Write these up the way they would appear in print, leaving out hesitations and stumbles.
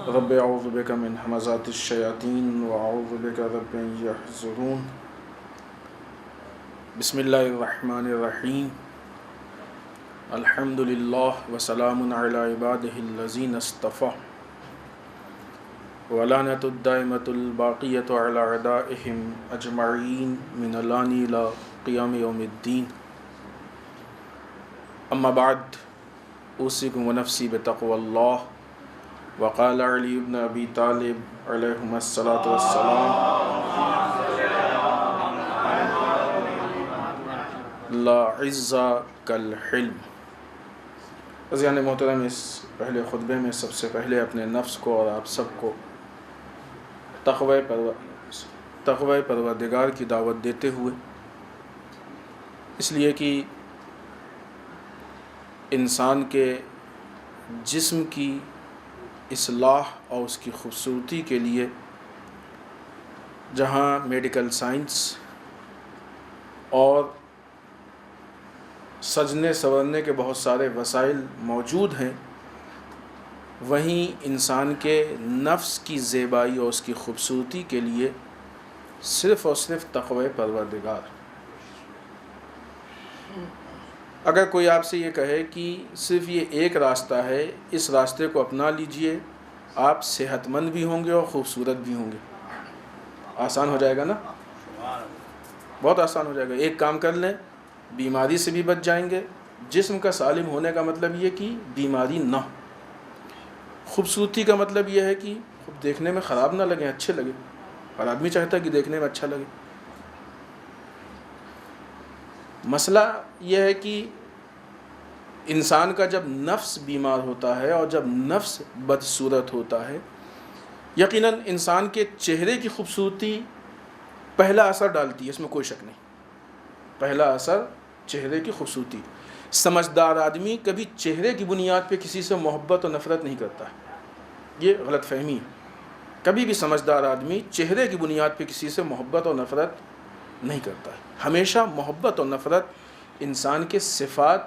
رب اعوذ بک من همزات الشیاطین واعوذ بک رب ان یحضرون بسم اللہ الرحمن الرحیم الحمد للہ وسلام علی عبادہ الذین اصطفى ولعنۃ الدائمۃ الباقیۃ علی اعدائہم اجمعین من الان الی قیام یوم الدین اما بعد اوصیکم ونفسی بتقوی اللہ وقال علی بن ابی طالب علیہم الصلاۃ والسلام لا عز کالحلم۔ عزیزان محترم، اس پہلے خطبے میں سب سے پہلے اپنے نفس کو اور آپ سب کو تقوی پروردگار کی دعوت دیتے ہوئے، اس لیے کہ انسان کے جسم کی اصلاح اور اس کی خوبصورتی کے لیے جہاں میڈیکل سائنس اور سجنے سنورنے کے بہت سارے وسائل موجود ہیں، وہیں انسان کے نفس کی زیبائی اور اس کی خوبصورتی کے لیے صرف اور صرف تقوی پروردگار۔ اگر کوئی آپ سے یہ کہے کہ صرف یہ ایک راستہ ہے، اس راستے کو اپنا لیجئے، آپ صحت مند بھی ہوں گے اور خوبصورت بھی ہوں گے، آسان ہو جائے گا نا؟ بہت آسان ہو جائے گا۔ ایک کام کر لیں، بیماری سے بھی بچ جائیں گے۔ جسم کا سالم ہونے کا مطلب یہ کہ بیماری نہ ہو۔ خوبصورتی کا مطلب یہ ہے کہ دیکھنے میں خراب نہ لگیں، اچھے لگے، اور آدمی چاہتا ہے کہ دیکھنے میں اچھا لگے۔ مسئلہ یہ ہے کہ انسان کا جب نفس بیمار ہوتا ہے اور جب نفس بدصورت ہوتا ہے، یقیناً انسان کے چہرے کی خوبصورتی پہلا اثر ڈالتی ہے، اس میں کوئی شک نہیں۔ پہلا اثر چہرے کی خوبصورتی۔ سمجھدار آدمی کبھی چہرے کی بنیاد پہ کسی سے محبت اور نفرت نہیں کرتا ہے، یہ غلط فہمی ہے۔ کبھی بھی سمجھدار آدمی چہرے کی بنیاد پہ کسی سے محبت اور نفرت نہیں کرتا ہے۔ ہمیشہ محبت اور نفرت انسان کے صفات،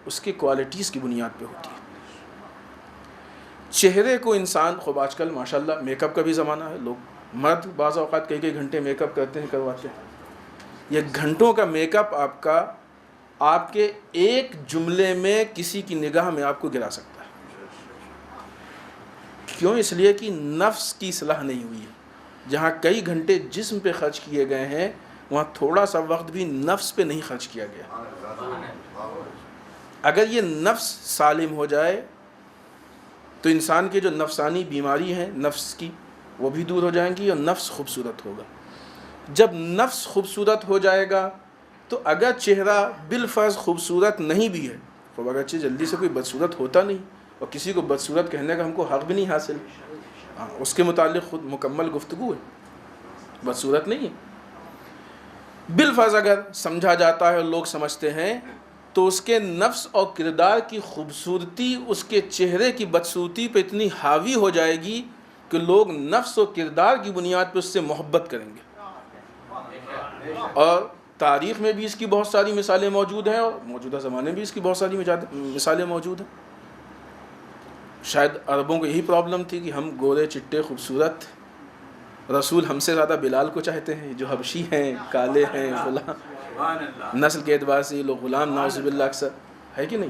اس کی کوالٹیز کی بنیاد پہ ہوتی ہے۔ چہرے کو انسان، خوب آج کل ماشاءاللہ میک اپ کا بھی زمانہ ہے، لوگ مرد بعض اوقات کئی گھنٹے میک اپ کرتے ہیں، کرواتے ہیں۔ یہ گھنٹوں کا میک اپ آپ کے ایک جملے میں کسی کی نگاہ میں آپ کو گرا سکتا ہے۔ کیوں؟ اس لیے کہ نفس کی اصلاح نہیں ہوئی ہے۔ جہاں کئی گھنٹے جسم پہ خرچ کیے گئے ہیں، وہاں تھوڑا سا وقت بھی نفس پہ نہیں خرچ کیا گیا۔ اگر یہ نفس سالم ہو جائے تو انسان کی جو نفسانی بیماری ہے نفس کی، وہ بھی دور ہو جائیں گی اور نفس خوبصورت ہوگا۔ جب نفس خوبصورت ہو جائے گا تو اگر چہرہ بالفرض خوبصورت نہیں بھی ہے، تو اگرچہ جلدی سے کوئی بدصورت ہوتا نہیں، اور کسی کو بدصورت کہنے کا ہم کو حق بھی نہیں حاصل، اس کے متعلق خود مکمل گفتگو ہے، بدصورت نہیں ہے۔ بالفرض اگر سمجھا جاتا ہے اور لوگ سمجھتے ہیں، تو اس کے نفس اور کردار کی خوبصورتی اس کے چہرے کی بدصورتی پہ اتنی حاوی ہو جائے گی کہ لوگ نفس و کردار کی بنیاد پہ اس سے محبت کریں گے۔ اور تاریخ میں بھی اس کی بہت ساری مثالیں موجود ہیں، اور موجودہ زمانے میں بھی اس کی بہت ساری مثالیں موجود ہیں۔ شاید عربوں کو یہی پرابلم تھی کہ ہم گورے چٹے خوبصورت، رسول ہم سے زیادہ بلال کو چاہتے ہیں، جو حبشی ہیں، کالے ہیں، غلام، نسل کے اعتبار سے یہ لوگ غلام نعوذ باللہ اکثر ہے کہ نہیں۔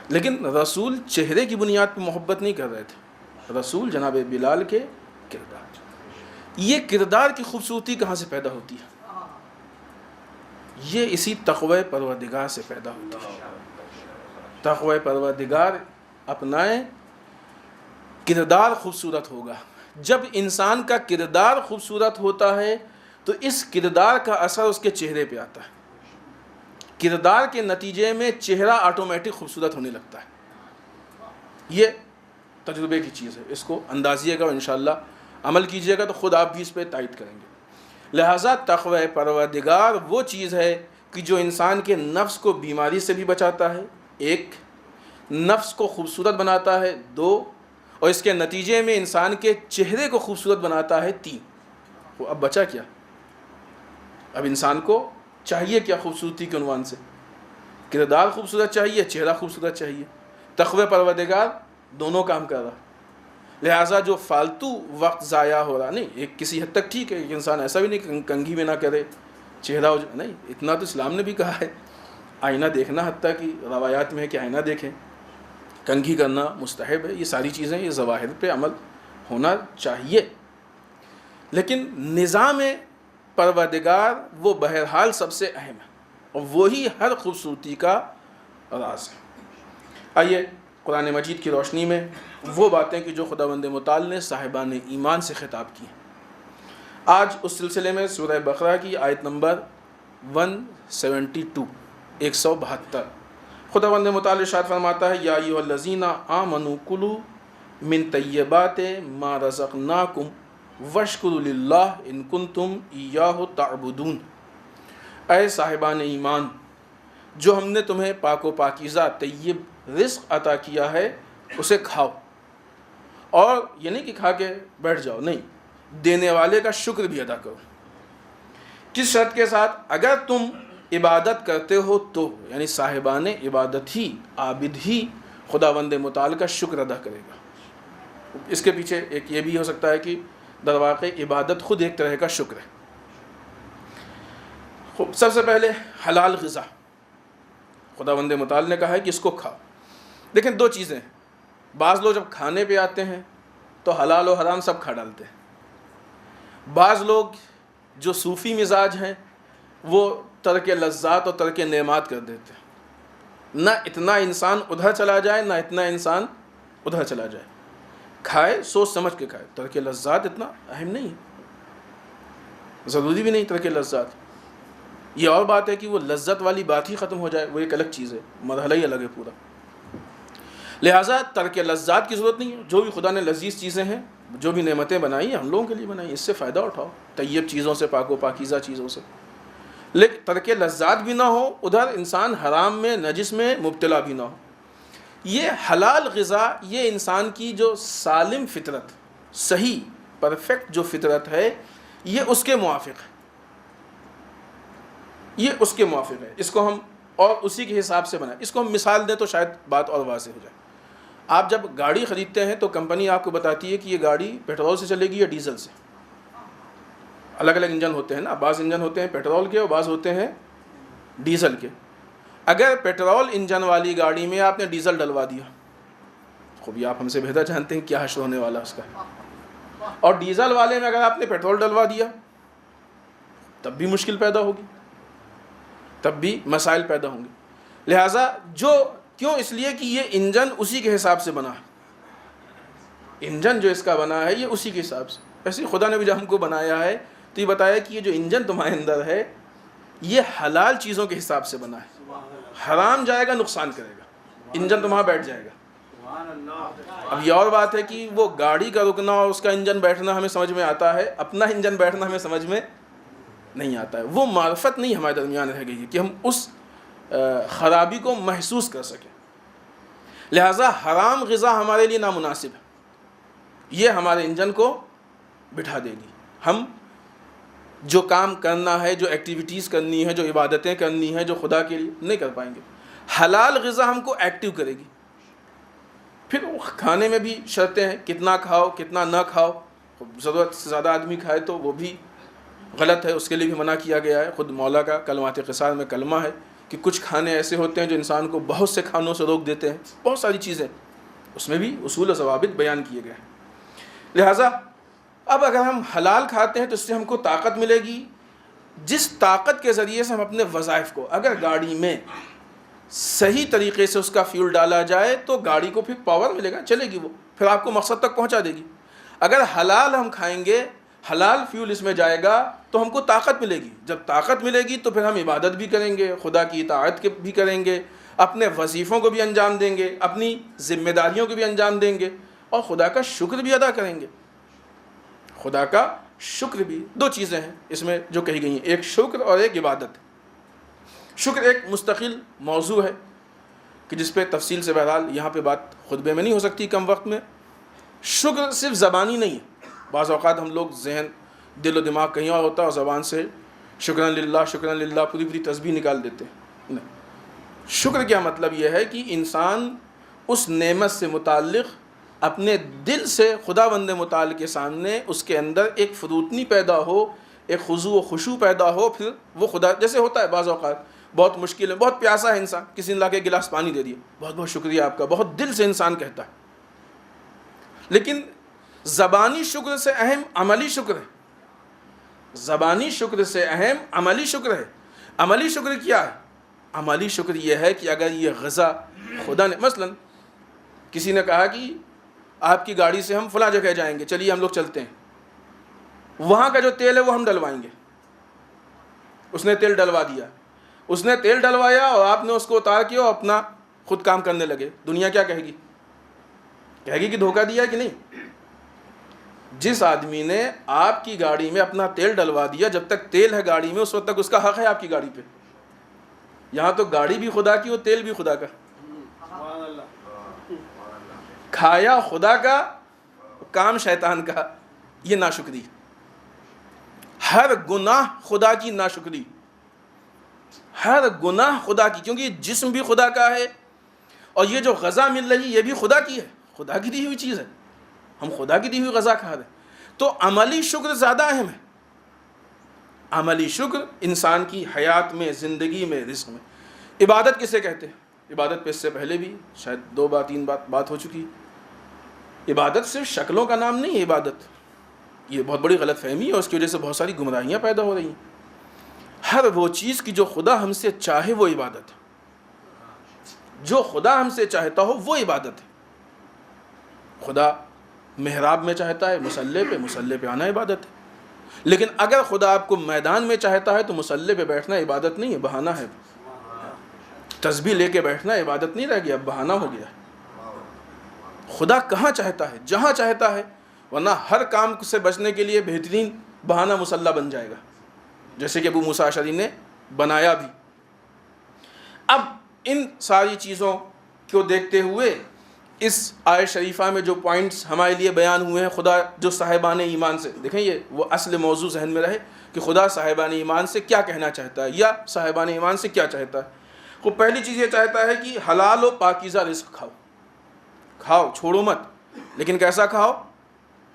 لیکن رسول چہرے کی بنیاد پہ محبت نہیں کر رہے تھے، رسول جناب بلال کے کردار۔ یہ کردار کی خوبصورتی کہاں سے پیدا ہوتی ہے؟ یہ اسی تقوی پروردگار سے پیدا ہوتی ہے۔ تقوی پروردگار اپنائیں، کردار خوبصورت ہوگا۔ جب انسان کا کردار خوبصورت ہوتا ہے تو اس کردار کا اثر اس کے چہرے پہ آتا ہے۔ کردار کے نتیجے میں چہرہ آٹومیٹک خوبصورت ہونے لگتا ہے۔ یہ تجربے کی چیز ہے، اس کو اندازیے گا اور انشاءاللہ عمل کیجیے گا تو خود آپ بھی اس پہ تائید کریں گے۔ لہٰذا تقوی پروردگار وہ چیز ہے کہ جو انسان کے نفس کو بیماری سے بھی بچاتا ہے، ایک، نفس کو خوبصورت بناتا ہے، دو، اور اس کے نتیجے میں انسان کے چہرے کو خوبصورت بناتا ہے، تین۔ وہ اب بچا کیا؟ اب انسان کو چاہیے کیا خوبصورتی کے عنوان سے؟ کردار خوبصورت چاہیے، چہرہ خوبصورت چاہیے۔ تقوی پروردگار دونوں کام کر رہا، لہٰذا جو فالتو وقت ضائع ہو رہا، نہیں، ایک کسی حد تک ٹھیک ہے کہ انسان ایسا بھی نہیں کہ کنگھی میں نہ کرے، چہرہ نہیں، اتنا تو اسلام نے بھی کہا ہے، آئینہ دیکھنا حتیٰ کہ روایات میں ہے کہ آئینہ دیکھیں، کنگھی کرنا مستحب ہے، یہ ساری چیزیں یہ ظواہر پہ عمل ہونا چاہیے، لیکن نظام پروردگار وہ بہرحال سب سے اہم ہے اور وہی ہر خوبصورتی کا راز ہے۔ آئیے قرآن مجید کی روشنی میں وہ باتیں کہ جو خداوند متعال نے صاحبان ایمان سے خطاب کی ہیں، آج اس سلسلے میں سورہ بقرہ کی آیت نمبر 172 172 خداوند متعال ارشاد فرماتا ہے، یا ایھا الذین آمنوا کلوا من طیبات ما رزقناکم واشکروا للہ ان کنتم ایاہ تعبدون۔ اے صاحبان ایمان، جو ہم نے تمہیں پاک و پاکیزہ طیب رزق عطا کیا ہے اسے کھاؤ، اور یہ نہیں کہ کھا کے بیٹھ جاؤ، نہیں، دینے والے کا شکر بھی ادا کرو۔ کس شرط کے ساتھ؟ اگر تم عبادت کرتے ہو تو، یعنی صاحبان عبادت ہی، عابد ہی خداوند متعال کا شکر ادا کرے گا۔ اس کے پیچھے ایک یہ بھی ہو سکتا ہے کہ در واقع عبادت خود ایک طرح کا شکر ہے۔ سب سے پہلے حلال غذا، خداوند متعال نے کہا ہے کہ اس کو کھاؤ۔ لیکن دو چیزیں ہیں، بعض لوگ جب کھانے پہ آتے ہیں تو حلال و حرام سب کھا ڈالتے ہیں، بعض لوگ جو صوفی مزاج ہیں وہ ترک لذات اور ترک نعمات کر دیتے ہیں، نہ اتنا انسان ادھر چلا جائے نہ اتنا انسان ادھر چلا جائے، کھائے سوچ سمجھ کے کھائے۔ ترک لذات اتنا اہم نہیں ہے، ضروری بھی نہیں ترک لذات، یہ اور بات ہے کہ وہ لذت والی بات ہی ختم ہو جائے، وہ ایک الگ چیز ہے، مرحلہ ہی الگ ہے پورا۔ لہٰذا ترک لذات کی ضرورت نہیں ہے، جو بھی خدا نے لذیذ چیزیں ہیں، جو بھی نعمتیں بنائی ہیں ہم لوگوں کے لیے بنائی، اس سے فائدہ اٹھاؤ، طیب چیزوں سے، پاک و پاکیزہ چیزوں سے، لیکن ترک لذات بھی نہ ہو، ادھر انسان حرام میں نجس میں مبتلا بھی نہ ہو۔ یہ حلال غذا یہ انسان کی جو سالم فطرت، صحیح پرفیکٹ جو فطرت ہے، یہ اس کے موافق ہے، یہ اس کے موافق ہے، اس کو ہم اور اسی کے حساب سے بنائیں۔ اس کو ہم مثال دیں تو شاید بات اور واضح ہو جائے۔ آپ جب گاڑی خریدتے ہیں تو کمپنی آپ کو بتاتی ہے کہ یہ گاڑی پیٹرول سے چلے گی یا ڈیزل سے، الگ الگ انجن ہوتے ہیں نا، بعض انجن ہوتے ہیں پیٹرول کے اور بعض ہوتے ہیں ڈیزل کے۔ اگر پیٹرول انجن والی گاڑی میں آپ نے ڈیزل ڈلوا دیا، خوبی آپ ہم سے بہتر جانتے ہیں کیا حشر ہونے والا اس کا، اور ڈیزل والے میں اگر آپ نے پیٹرول ڈلوا دیا تب بھی مشکل پیدا ہوگی، تب بھی مسائل پیدا ہوں گے۔ لہٰذا کیوں؟ اس لیے کہ یہ انجن اسی کے حساب سے بنا ہے، انجن جو اس کا بنا ہے یہ اسی کے حساب سے۔ ایسے خدا نے بھی جب ہم کو بنایا ہے تو یہ بتایا کہ یہ جو انجن تمہارے اندر ہے یہ حلال چیزوں کے حساب سے بنا ہے، حرام جائے گا نقصان کرے گا، انجن تمہارا بیٹھ جائے گا۔ اب یہ اور بات ہے کہ وہ گاڑی کا رکنا اور اس کا انجن بیٹھنا ہمیں سمجھ میں آتا ہے، اپنا انجن بیٹھنا ہمیں سمجھ میں نہیں آتا ہے، وہ معرفت نہیں ہمارے درمیان رہ گئی ہے کہ ہم اس خرابی کو محسوس کر سکیں۔ لہٰذا حرام غذا ہمارے لیے نامناسب ہے، یہ ہمارے انجن کو بٹھا دے گی، ہم جو کام کرنا ہے، جو ایکٹیویٹیز کرنی ہے، جو عبادتیں کرنی ہے جو خدا کے لیے، نہیں کر پائیں گے۔ حلال غذا ہم کو ایکٹیو کرے گی۔ پھر کھانے میں بھی شرطیں ہیں، کتنا کھاؤ کتنا نہ کھاؤ، ضرورت سے زیادہ آدمی کھائے تو وہ بھی غلط ہے، اس کے لیے بھی منع کیا گیا ہے۔ خود مولا کا کلمات قصار میں کلمہ ہے کہ کچھ کھانے ایسے ہوتے ہیں جو انسان کو بہت سے کھانوں سے روک دیتے ہیں، بہت ساری چیزیں، اس میں بھی اصول و ضوابط بیان کیے گئے ہیں۔ لہٰذا اب اگر ہم حلال کھاتے ہیں تو اس سے ہم کو طاقت ملے گی، جس طاقت کے ذریعے سے ہم اپنے وظائف کو، اگر گاڑی میں صحیح طریقے سے اس کا فیول ڈالا جائے تو گاڑی کو پھر پاور ملے گا، چلے گی، وہ پھر آپ کو مقصد تک پہنچا دے گی۔ اگر حلال ہم کھائیں گے، حلال فیول اس میں جائے گا تو ہم کو طاقت ملے گی، جب طاقت ملے گی تو پھر ہم عبادت بھی کریں گے، خدا کی اطاعت بھی کریں گے، اپنے وظیفوں کو بھی انجام دیں گے، اپنی ذمہ داریوں کو بھی انجام دیں گے، اور خدا کا شکر بھی ادا کریں گے. خدا کا شکر بھی, دو چیزیں ہیں اس میں جو کہی گئی ہیں, ایک شکر اور ایک عبادت. شکر ایک مستقل موضوع ہے کہ جس پہ تفصیل سے بہرحال یہاں پہ بات خطبے میں نہیں ہو سکتی کم وقت میں. شکر صرف زبانی نہیں ہے. بعض اوقات ہم لوگ ذہن دل و دماغ کہیں اور ہوتا ہے اور زبان سے شکران للہ پوری پوری تسبیح نکال دیتے ہیں. نہیں, شکر کیا مطلب یہ ہے کہ انسان اس نعمت سے متعلق اپنے دل سے خداوند متعال کے سامنے اس کے اندر ایک فروتنی پیدا ہو, ایک خضوع و خشوع پیدا ہو. پھر وہ خدا, جیسے ہوتا ہے بعض اوقات بہت مشکل ہے, بہت پیاسا ہے انسان, کسی نے لا کے گلاس پانی دے دیا, بہت بہت شکریہ آپ کا, بہت دل سے انسان کہتا ہے. لیکن زبانی شکر سے اہم عملی شکر ہے. زبانی شکر سے اہم عملی شکر ہے. عملی شکر کیا ہے؟ عملی شکر یہ ہے کہ اگر یہ غذا خدا نے, مثلا کسی نے کہا کہ آپ کی گاڑی سے ہم فلاں جگہ جائیں گے, چلیے ہم لوگ چلتے ہیں, وہاں کا جو تیل ہے وہ ہم ڈلوائیں گے. اس نے تیل ڈلوا دیا, اس نے تیل ڈلوایا اور آپ نے اس کو اتار کیا اور اپنا خود کام کرنے لگے. دنیا کیا کہے گی؟ کہے گی کہ دھوکہ دیا کہ نہیں. جس آدمی نے آپ کی گاڑی میں اپنا تیل ڈلوا دیا, جب تک تیل ہے گاڑی میں اس وقت تک اس کا حق ہے آپ کی گاڑی پہ. یہاں تو گاڑی بھی خدا کی اور تیل بھی خدا کا. کھایا خدا کا, کام شیطان کا. یہ ناشکری, ہر گناہ خدا کی ناشکری, ہر گناہ خدا کی, کیونکہ جسم بھی خدا کا ہے اور یہ جو غذا مل رہی یہ بھی خدا کی ہے, خدا کی دی ہوئی چیز ہے, ہم خدا کی دی ہوئی غذا کھا رہے ہیں. تو عملی شکر زیادہ اہم ہے. عملی شکر انسان کی حیات میں, زندگی میں, رزق میں. عبادت کسے کہتے ہیں؟ عبادت پہ اس سے پہلے بھی شاید 2 بار 3 بات ہو چکی. عبادت صرف شکلوں کا نام نہیں ہے. عبادت یہ بہت بڑی غلط فہمی ہے, اس کی وجہ سے بہت ساری گمراہیاں پیدا ہو رہی ہیں. ہر وہ چیز کی جو خدا ہم سے چاہے وہ عبادت ہے. جو خدا ہم سے چاہتا ہو وہ عبادت ہے. خدا محراب میں چاہتا ہے, مصلی پہ آنا عبادت ہے. لیکن اگر خدا آپ کو میدان میں چاہتا ہے تو مصلی پہ بیٹھنا عبادت نہیں ہے, بہانہ ہے. تسبیح لے کے بیٹھنا عبادت نہیں رہ گیا, بہانہ ہو گیا. خدا کہاں چاہتا ہے, جہاں چاہتا ہے, ورنہ ہر کام سے بچنے کے لیے بہترین بہانہ مصلی بن جائے گا, جیسے کہ ابو موسیٰ اشعری نے بنایا بھی. اب ان ساری چیزوں کو دیکھتے ہوئے اس آیت شریفہ میں جو پوائنٹس ہمارے لیے بیان ہوئے ہیں, خدا جو صاحبان ایمان سے, دیکھیں یہ وہ اصل موضوع ذہن میں رہے کہ خدا صاحبان ایمان سے کیا کہنا چاہتا ہے یا صاحبان ایمان سے کیا چاہتا ہے. وہ پہلی چیز یہ چاہتا ہے کہ حلال و پاکیزہ رزق کھاؤ, کھاؤ چھوڑو مت, لیکن کیسا کھاؤ؟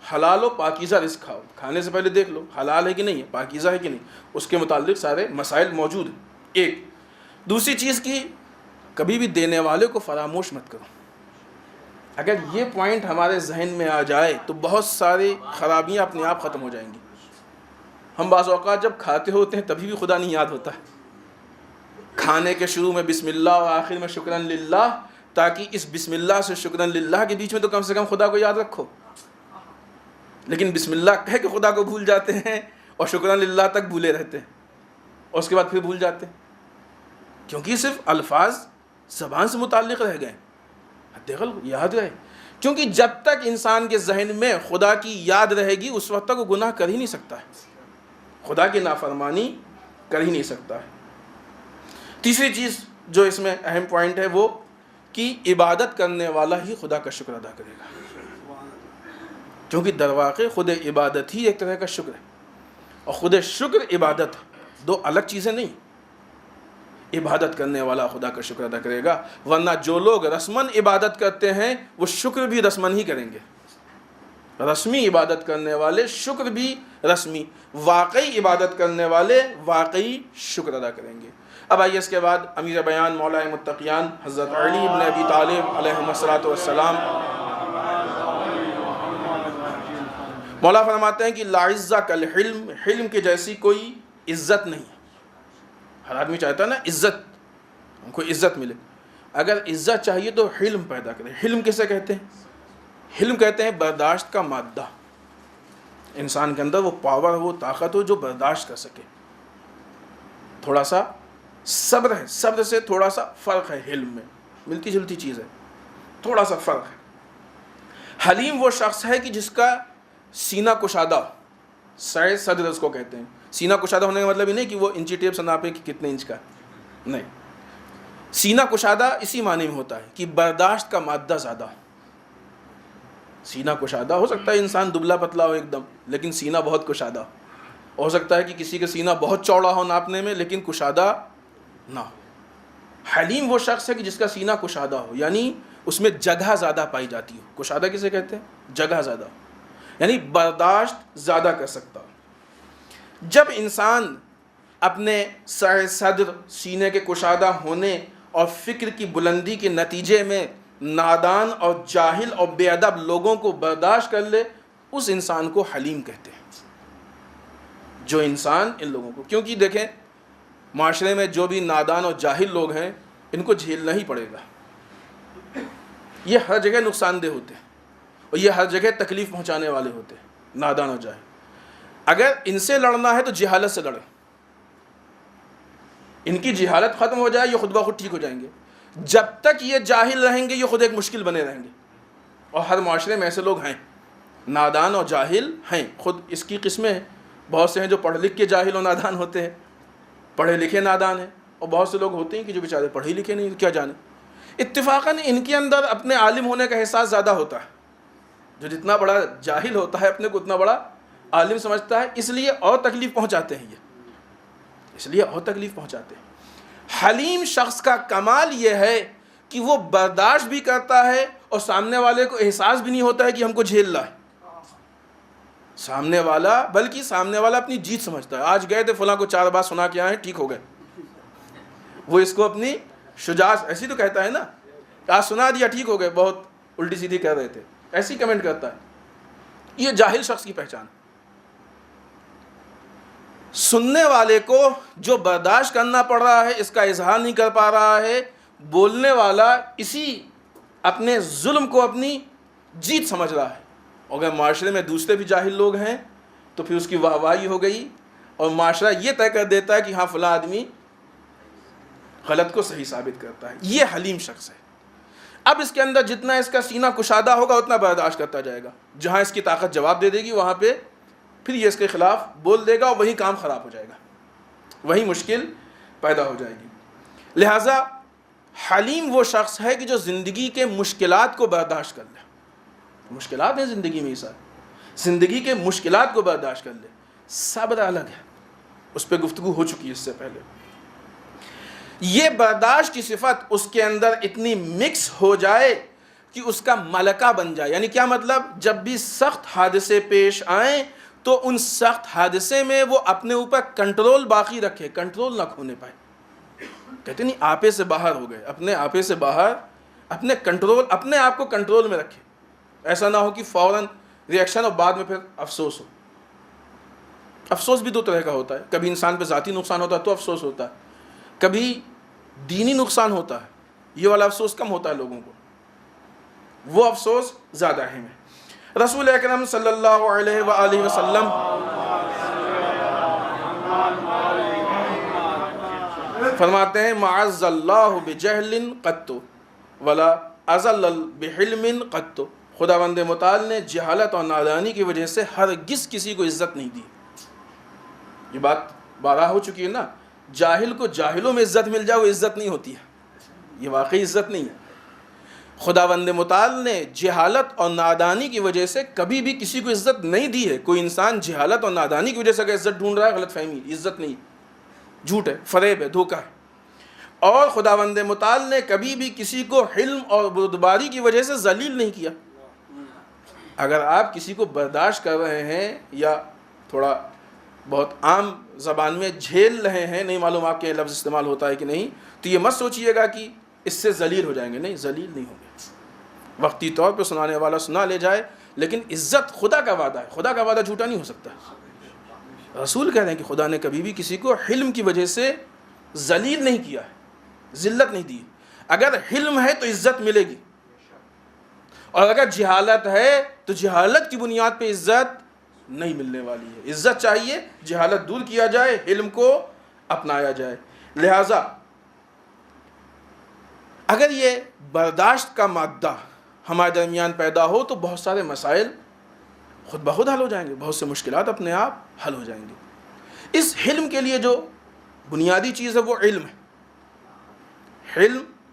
حلال و پاکیزہ رزق کھاؤ. کھانے سے پہلے دیکھ لو حلال ہے کہ نہیں ہے, پاکیزہ ہے کہ نہیں, اس کے متعلق سارے مسائل موجود ہیں. ایک دوسری چیز کی کبھی بھی دینے والے کو فراموش مت کرو. اگر یہ پوائنٹ ہمارے ذہن میں آ جائے تو بہت ساری خرابیاں اپنے آپ ختم ہو جائیں گی. ہم بعض اوقات جب کھاتے ہوتے ہیں تبھی بھی خدا نہیں یاد ہوتا ہے. کھانے کے شروع میں بسم اللہ اور آخر میں شکران للہ, تاکہ اس بسم اللہ سے شکران للہ کے بیچ میں تو کم سے کم خدا کو یاد رکھو. لیکن بسم اللہ کہہ کے خدا کو بھول جاتے ہیں اور شکران للہ تک بھولے رہتے ہیں, اور اس کے بعد پھر بھول جاتے ہیں, کیونکہ صرف الفاظ زبان سے متعلق رہ گئے. دیکھو یاد رہے, کیونکہ جب تک انسان کے ذہن میں خدا کی یاد رہے گی اس وقت تک وہ گناہ کر ہی نہیں سکتا ہے, خدا کی نافرمانی کر ہی نہیں سکتا ہے. تیسری چیز جو اس میں اہم پوائنٹ ہے وہ کہ عبادت کرنے والا ہی خدا کا شکر ادا کرے گا, کیونکہ در واقع خود عبادت ہی ایک طرح کا شکر ہے, اور خود شکر عبادت دو الگ چیزیں نہیں. عبادت کرنے والا خدا کا شکر ادا کرے گا, ورنہ جو لوگ رسماً عبادت کرتے ہیں وہ شکر بھی رسماً ہی کریں گے. رسمی عبادت کرنے والے شکر بھی رسمی, واقعی عبادت کرنے والے واقعی شکر ادا کریں گے. اب آئیے اس کے بعد امیر بیان مولا متقیان حضرت علی بن ابی طالب علیہ الصلوۃ والسلام, مولا فرماتے ہیں کہ لا عزہ کالحلم, حلم کے جیسی کوئی عزت نہیں. ہر آدمی چاہتا ہے نا عزت, ہم کو عزت ملے. اگر عزت چاہیے تو حلم پیدا کرے. حلم کسے کہتے ہیں؟ حلم کہتے ہیں برداشت کا مادہ. انسان کے اندر وہ پاور ہو, طاقت ہو جو برداشت کر سکے. تھوڑا سا صبر ہے, صبر سے تھوڑا سا فرق ہے, حلم میں ملتی جلتی چیز ہے, تھوڑا سا فرق ہے. حلیم وہ شخص ہے کہ جس کا سینہ کشادہ، سعی صدر اس کو کہتے ہیں. سینہ کشادہ ہونے کا مطلب یہ نہیں کہ وہ انچی ٹیپ سے ناپے کہ کتنے انچ کا، نہیں. سینہ کشادہ اسی معنی میں ہوتا ہے کہ برداشت کا مادہ زیادہ. سینہ کشادہ ہو سکتا ہے انسان دبلا پتلا ہو ایک دم لیکن سینہ بہت کشادہ ہو سکتا ہے کہ کسی کا سینہ بہت چوڑا ہو ناپنے میں لیکن کشادہ نہ ہو. حلیم وہ شخص ہے کہ جس کا سینہ کشادہ ہو، یعنی اس میں جگہ زیادہ پائی جاتی ہو. کشادہ کسے کہتے ہیں؟ جگہ زیادہ، یعنی برداشت زیادہ کر سکتا ہو. جب انسان اپنے صدر، سینے کے کشادہ ہونے اور فکر کی بلندی کے نتیجے میں نادان اور جاہل اور بے ادب لوگوں کو برداشت کر لے، اس انسان کو حلیم کہتے ہیں. جو انسان ان لوگوں کو، کیونکہ دیکھیں معاشرے میں جو بھی نادان اور جاہل لوگ ہیں ان کو جھیلنا ہی پڑے گا. یہ ہر جگہ نقصان دہ ہوتے ہیں اور یہ ہر جگہ تکلیف پہنچانے والے ہوتے ہیں، نادان اور جاہل. اگر ان سے لڑنا ہے تو جہالت سے لڑیں. ان کی جہالت ختم ہو جائے یہ خود بخود ٹھیک ہو جائیں گے. جب تک یہ جاہل رہیں گے یہ خود ایک مشکل بنے رہیں گے. اور ہر معاشرے میں ایسے لوگ ہیں، نادان اور جاہل ہیں. خود اس کی قسمیں ہیں. بہت سے ہیں جو پڑھ لکھ کے جاہل اور نادان ہوتے ہیں، پڑھے لکھے نادان ہیں، اور بہت سے لوگ ہوتے ہیں کہ جو بیچارے پڑھے لکھے نہیں، کیا جانے. اتفاقاً ان کے اندر اپنے عالم ہونے کا احساس زیادہ ہوتا ہے. جو جتنا بڑا جاہل ہوتا ہے اپنے کو اتنا بڑا عالم سمجھتا ہے، اس لیے اور تکلیف پہنچاتے ہیں. اس لیے اور تکلیف پہنچاتے ہیں. حلیم شخص کا کمال یہ ہے کہ وہ برداشت بھی کرتا ہے اور سامنے والے کو احساس بھی نہیں ہوتا ہے کہ ہم کو جھیل رہا ہے. سامنے والا اپنی جیت سمجھتا ہے. آج گئے تھے فلاں کو 4 بات سنا کے آئے، ٹھیک ہو گئے. وہ اس کو اپنی شجاعت ایسی تو کہتا ہے نا، آج سنا دیا ٹھیک ہو گئے، بہت الٹی سیدھی کہہ رہے تھے، ایسی کمنٹ کرتا ہے. یہ جاہل شخص کی پہچان. سننے والے کو جو برداشت کرنا پڑ رہا ہے اس کا اظہار نہیں کر پا رہا ہے، بولنے والا اسی اپنے ظلم کو اپنی جیت سمجھ رہا ہے. اگر معاشرے میں دوسرے بھی جاہل لوگ ہیں تو پھر اس کی واہواہی ہو گئی اور معاشرہ یہ طے کر دیتا ہے کہ ہاں فلاں آدمی غلط کو صحیح ثابت کرتا ہے. یہ حلیم شخص ہے. اب اس کے اندر جتنا اس کا سینہ کشادہ ہوگا اتنا برداشت کرتا جائے گا. جہاں اس کی طاقت جواب دے دے گی وہاں پہ پھر یہ اس کے خلاف بول دے گا اور وہی کام خراب ہو جائے گا، وہی مشکل پیدا ہو جائے گی. لہٰذا حلیم وہ شخص ہے کہ جو زندگی کے مشکلات کو برداشت کر لے. مشکلات ہیں زندگی میں، زندگی کے مشکلات کو برداشت کر لے. صبر الگ ہے، اس پہ گفتگو ہو چکی ہے اس سے پہلے. یہ برداشت کی صفت اس کے اندر اتنی مکس ہو جائے کہ اس کا ملکہ بن جائے. یعنی کیا مطلب؟ جب بھی سخت حادثے پیش آئیں تو ان سخت حادثے میں وہ اپنے اوپر کنٹرول باقی رکھے، کنٹرول نہ کھونے پائے. کہتے نہیں آپے سے باہر ہو گئے، اپنے آپے سے باہر، اپنے کنٹرول، اپنے آپ کو کنٹرول میں رکھے. ایسا نہ ہو کہ فوراً ریئیکشن اور بعد میں پھر افسوس ہو. افسوس بھی 2 طرح کا ہوتا ہے. کبھی انسان پہ ذاتی نقصان ہوتا ہے تو افسوس ہوتا ہے، کبھی دینی نقصان ہوتا ہے. یہ والا افسوس کم ہوتا ہے لوگوں کو، وہ افسوس زیادہ اہم ہے. رسول اکرم صلی اللہ علیہ وآلہ وسلم فرماتے ہیں معاذ اللہ بجہل قط ولا اذل بحلم قط. خداوند متعال نے جہالت اور نادانی کی وجہ سے ہرگز کسی کو عزت نہیں دی. یہ بات بارہ ہو چکی ہے نا. جاہل کو جاہلوں میں عزت مل جائے وہ عزت نہیں ہوتی ہے، یہ واقعی عزت نہیں ہے. خداوند متعال نے جہالت اور نادانی کی وجہ سے کبھی بھی کسی کو عزت نہیں دی ہے. کوئی انسان جہالت اور نادانی کی وجہ سے اگر عزت ڈھونڈ رہا ہے، غلط فہمی، عزت نہیں، جھوٹ ہے، فریب ہے، دھوکہ ہے. اور خداوند متعال نے کبھی بھی کسی کو حلم اور بردباری کی وجہ سے ذلیل نہیں کیا. اگر آپ کسی کو برداشت کر رہے ہیں یا تھوڑا بہت عام زبان میں جھیل رہے ہیں، نہیں معلوم آپ کے لفظ استعمال ہوتا ہے کہ نہیں، تو یہ مت سوچئے گا کہ اس سے ذلیل ہو جائیں گے. نہیں، ذلیل نہیں ہوں گے. وقتی طور پہ سنانے والا سنا لے جائے، لیکن عزت خدا کا وعدہ ہے. خدا کا وعدہ جھوٹا نہیں ہو سکتا. رسول کہہ رہے ہیں کہ خدا نے کبھی بھی کسی کو حلم کی وجہ سے ذلیل نہیں کیا ہے، ذلت نہیں دی. اگر حلم ہے تو عزت ملے گی، اور اگر جہالت ہے تو جہالت کی بنیاد پہ عزت نہیں ملنے والی ہے. عزت چاہیے، جہالت دور کیا جائے، علم کو اپنایا جائے. لہٰذا اگر یہ برداشت کا مادہ ہمارے درمیان پیدا ہو تو بہت سارے مسائل خود بخود حل ہو جائیں گے، بہت سے مشکلات اپنے آپ حل ہو جائیں گے۔ اس حلم کے لیے جو بنیادی چیز ہے وہ علم ہے۔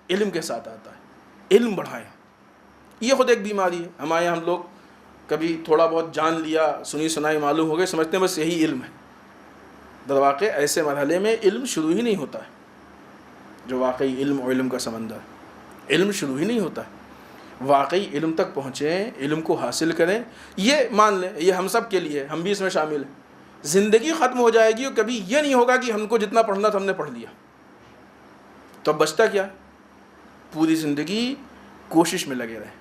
علم کے ساتھ آتا ہے، علم بڑھائیں۔ یہ خود ایک بیماری ہے ہمارے یہاں، ہم لوگ کبھی تھوڑا بہت جان لیا، سنی سنائی معلوم ہو گئے، سمجھتے ہیں بس یہی علم ہے۔ در واقع ایسے مرحلے میں علم شروع ہی نہیں ہوتا ہے، جو واقعی علم اور علم کا سمندر ہے، علم شروع ہی نہیں ہوتا ہے۔ واقعی علم تک پہنچیں، علم کو حاصل کریں، یہ مان لیں یہ ہم سب کے لیے، ہم بھی اس میں شامل ہیں۔ زندگی ختم ہو جائے گی اور کبھی یہ نہیں ہوگا کہ ہم کو جتنا پڑھنا تھا ہم نے پڑھ لیا، تو اب بچتا کیا؟ پوری زندگی کوشش میں لگے رہیں۔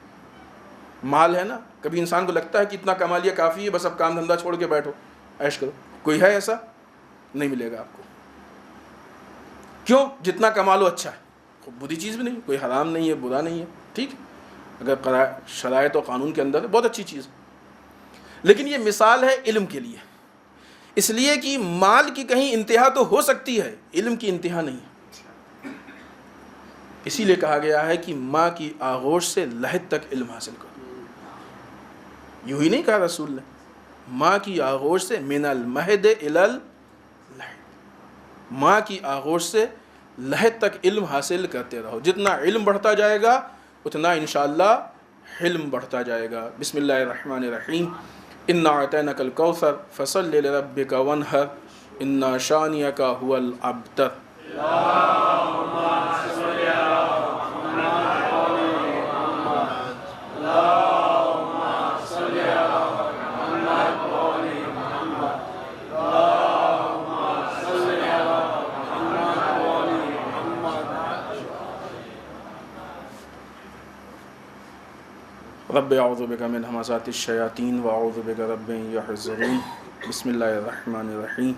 مال ہے نا، کبھی انسان کو لگتا ہے کہ اتنا کما لیا کافی ہے، بس اب کام دھندہ چھوڑ کے بیٹھو عیش کرو، کوئی ہے ایسا؟ نہیں ملے گا آپ کو۔ کیوں؟ جتنا کما لو اچھا ہے، خوب بری چیز بھی نہیں، کوئی حرام نہیں ہے، برا نہیں ہے، ٹھیک ہے، اگر شرائط و قانون کے اندر ہے بہت اچھی چیز ہے۔ لیکن یہ مثال ہے علم کے لیے، اس لیے کہ مال کی کہیں انتہا تو ہو سکتی ہے، علم کی انتہا نہیں ہے۔ اسی لیے کہا گیا ہے کہ ماں کی آغوش سے لحد تک علم حاصل کرو۔ یوں ہی نہیں کہا رسول نے، ماں کی آغوش سے من المہد الی اللحد، ماں کی آغوش سے لحد تک علم حاصل کرتے رہو۔ جتنا علم بڑھتا جائے گا اتنا انشاءاللہ حلم بڑھتا جائے گا۔ بسم اللہ الرحمن الرحیم، انا اعطینک الکوثر فصل لربک وانحر انا شانئک هو الابتر۔ رب اعوذ بک من ہمزات الشیاطین واعوذ بک رب ان یحضرون۔ بسم اللہ الرحمن الرحیم،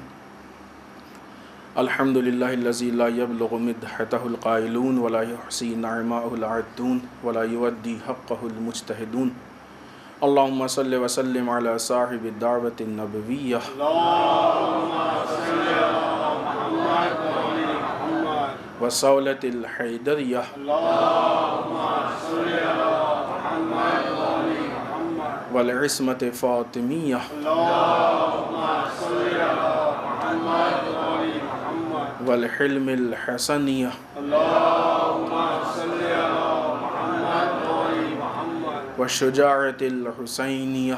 الحمد للہ الذی لا یبلغ مدحتہ القائلون ولا یحصی نعماءہ العادون ولا یودی حقہ المجتہدون۔ اللہم صل وسلم علی صاحب الدعوۃ النبویہ۔ وصولۃ الحیدریہ۔ والعصمت فاطمیہ۔ والحلم الحسنیہ۔ والشجاعت الحسینیہ۔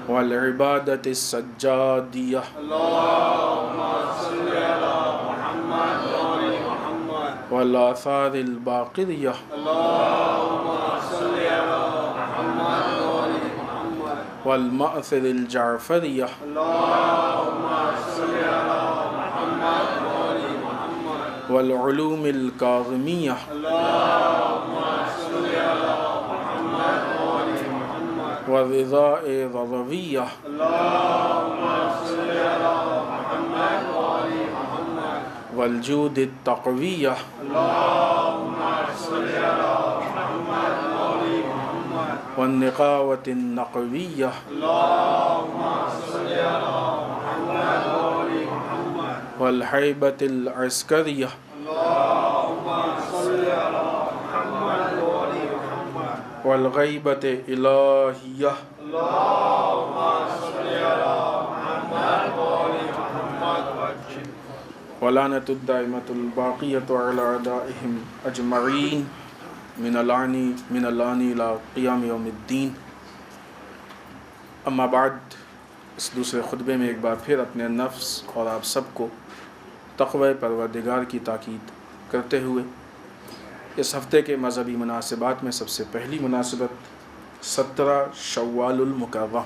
والعبادت السجادیہ۔ والآثار الباقریہ۔ والمأثر الجعفریہ۔ والعلوم الکاظمیہ۔ والرضاء الرضویہ۔ والجود التقویہ۔ والنقاوة النقویہ۔ والحیبة العسکریہ۔ والغیبة الہیہ۔ ولعنۃ الدائمۃ الباقیۃ علی اعدائہم اجمعین من الان الی قیام یوم الدین۔ اما بعد، اس دوسرے خطبے میں ایک بار پھر اپنے نفس اور آپ سب کو تقوی پروردگار کی تاکید کرتے ہوئے اس ہفتے کے مذہبی مناسبات میں سب سے پہلی مناسبت 17 شوال المکرم،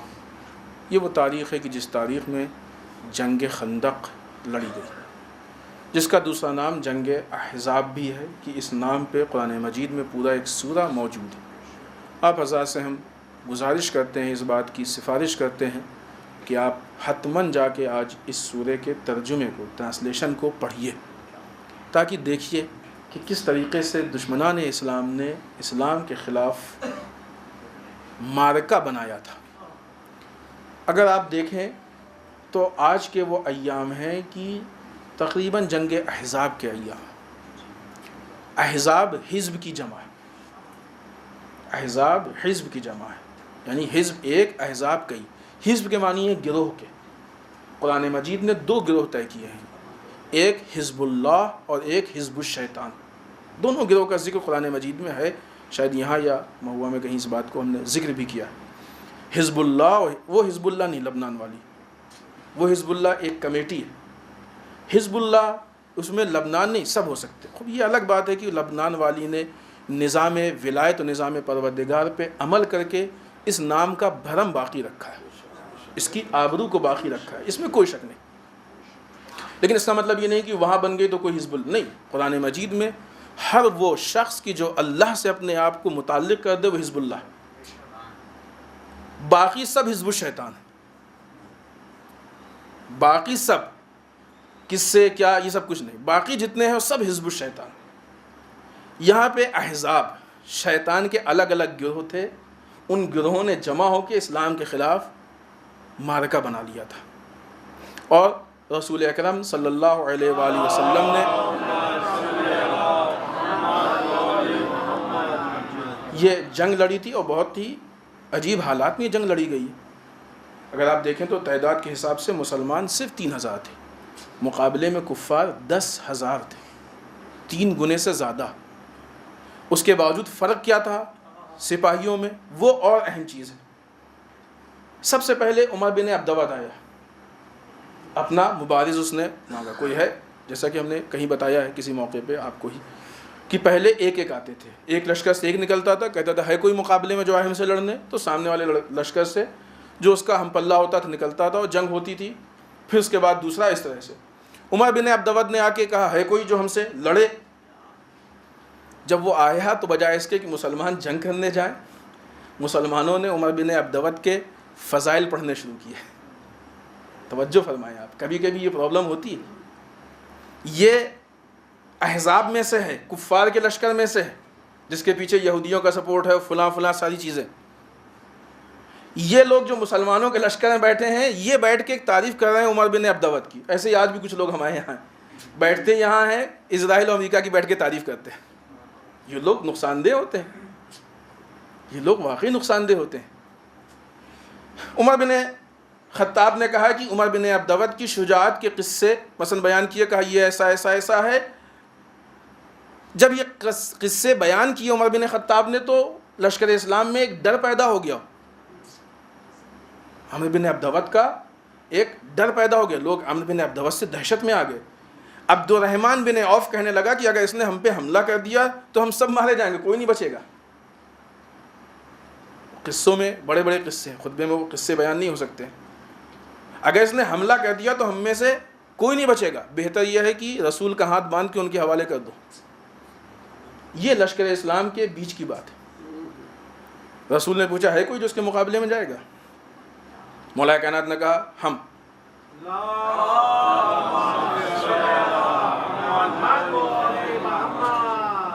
یہ وہ تاریخ ہے کہ جس تاریخ میں جنگ خندق لڑی گئی، جس کا دوسرا نام جنگ احزاب بھی ہے، کہ اس نام پہ قرآن مجید میں پورا ایک سورہ موجود ہے۔ آپ حضرات سے ہم گزارش کرتے ہیں، اس بات کی سفارش کرتے ہیں کہ آپ حتماً جا کے آج اس سورہ کے ترجمے کو، ٹرانسلیشن کو پڑھیے، تاکہ دیکھیے کہ کس طریقے سے دشمنان اسلام نے اسلام کے خلاف معرکہ بنایا تھا۔ اگر آپ دیکھیں تو آج کے وہ ایام ہیں کہ تقریباً جنگ احزاب کے ایام، احزاب حزب کی جمع ہے، احزاب حزب کی جمع ہے، یعنی حزب ایک، احزاب کئی۔ حزب کے معنی ہے گروہ کے۔ قرآن مجید نے 2 گروہ طے کیے ہیں، ایک حزب اللہ اور ایک حزب الشیطان۔ دونوں گروہ کا ذکر قرآن مجید میں ہے، شاید یہاں یا مہوا میں کہیں اس بات کو ہم نے ذکر بھی کیا ہے۔ حزب اللہ، وہ حزب اللہ نہیں لبنان والی، وہ حزب اللہ ایک کمیٹی ہے۔ حزب اللہ اس میں لبنان نہیں، سب ہو سکتے۔ خب یہ الگ بات ہے کہ لبنان والی نے نظام ولایت و نظام پروردگار پہ عمل کر کے اس نام کا بھرم باقی رکھا ہے، اس کی آبرو کو باقی رکھا ہے، اس میں کوئی شک نہیں۔ لیکن اس کا مطلب یہ نہیں کہ وہاں بن گئی تو کوئی حزب اللہ نہیں۔ قرآن مجید میں ہر وہ شخص کی جو اللہ سے اپنے آپ کو متعلق کر دے وہ حزب اللہ ہے، باقی سب حزب الشیطان ہے۔ باقی سب کس سے کیا یہ سب کچھ نہیں، باقی جتنے ہیں وہ سب حزب الشیطان۔ یہاں پہ احزاب شیطان کے الگ الگ گروہ تھے، ان گروہوں نے جمع ہو کے اسلام کے خلاف معرکہ بنا لیا تھا، اور رسول اکرم صلی اللہ علیہ وآلہ وسلم نے یہ جنگ لڑی تھی، اور بہت ہی عجیب حالات میں یہ جنگ لڑی گئی ہے۔ اگر آپ دیکھیں تو تعداد کے حساب سے مسلمان صرف 3000 تھے، مقابلے میں کفار 10,000 تھے، 3 گنے سے زیادہ۔ اس کے باوجود فرق کیا تھا سپاہیوں میں، وہ اور اہم چیز ہے۔ سب سے پہلے عمر بن عبدود آیا، اپنا مبارز اس نے مانگا۔ کوئی ہے، جیسا کہ ہم نے کہیں بتایا ہے کسی موقع پہ آپ کو ہی، کہ پہلے ایک ایک آتے تھے، ایک لشکر سے ایک نکلتا تھا، کہتا تھا ہے کوئی مقابلے میں جو آئے ہم سے لڑنے، تو سامنے والے لشکر سے جو اس کا ہم پلہ ہوتا تھا نکلتا تھا، اور جنگ ہوتی تھی۔ پھر اس کے بعد دوسرا، اس طرح سے عمر بن عبدود نے آ کے کہا ہے کوئی جو ہم سے لڑے۔ جب وہ آیا تو بجائے اس کے کہ مسلمان جنگ کرنے جائیں، مسلمانوں نے عمر بن عبدود کے فضائل پڑھنے شروع کیے۔ توجہ فرمائیں آپ، کبھی کبھی یہ پرابلم ہوتی ہے۔ یہ احزاب میں سے ہے، کفار کے لشکر میں سے ہے، جس کے پیچھے یہودیوں کا سپورٹ ہے، فلاں فلاں ساری چیزیں۔ یہ لوگ جو مسلمانوں کے لشکر میں بیٹھے ہیں، یہ بیٹھ کے ایک تعریف کر رہے ہیں عمر بن عبدود کی۔ ایسے ہی آج بھی کچھ لوگ ہمارے یہاں بیٹھتے یہاں ہیں، اسرائیل اور امریکہ کی بیٹھ کے تعریف کرتے ہیں۔ یہ لوگ نقصان دہ ہوتے ہیں، یہ لوگ واقعی نقصان دہ ہوتے ہیں۔ عمر بن خطاب نے کہا کہ عمر بن عبدود کی شجاعت کے قصے مثلا بیان کیے، کہا یہ ایسا ایسا ایسا ہے۔ جب یہ قصے بیان کیے عمر بن خطاب نے، تو لشکر اسلام میں ایک ڈر پیدا ہو گیا، عمر بن عبدود کا ایک ڈر پیدا ہو گیا۔ لوگ عمر بن عبدود سے دہشت میں آ گئے۔ عبد الرحمن بن عوف کہنے لگا کہ اگر اس نے ہم پہ حملہ کر دیا تو ہم سب مارے جائیں گے، کوئی نہیں بچے گا۔ قصوں میں بڑے بڑے قصے ہیں، خطبے میں وہ قصے بیان نہیں ہو سکتے۔ اگر اس نے حملہ کر دیا تو ہم میں سے کوئی نہیں بچے گا، بہتر یہ ہے کہ رسول کا ہاتھ باندھ کے ان کے حوالے کر دو۔ یہ لشکر اسلام کے بیچ کی بات ہے۔ رسول نے پوچھا ہے کوئی جو اس کے مقابلے میں جائے گا؟ مولا کائنات نے کہا ہم۔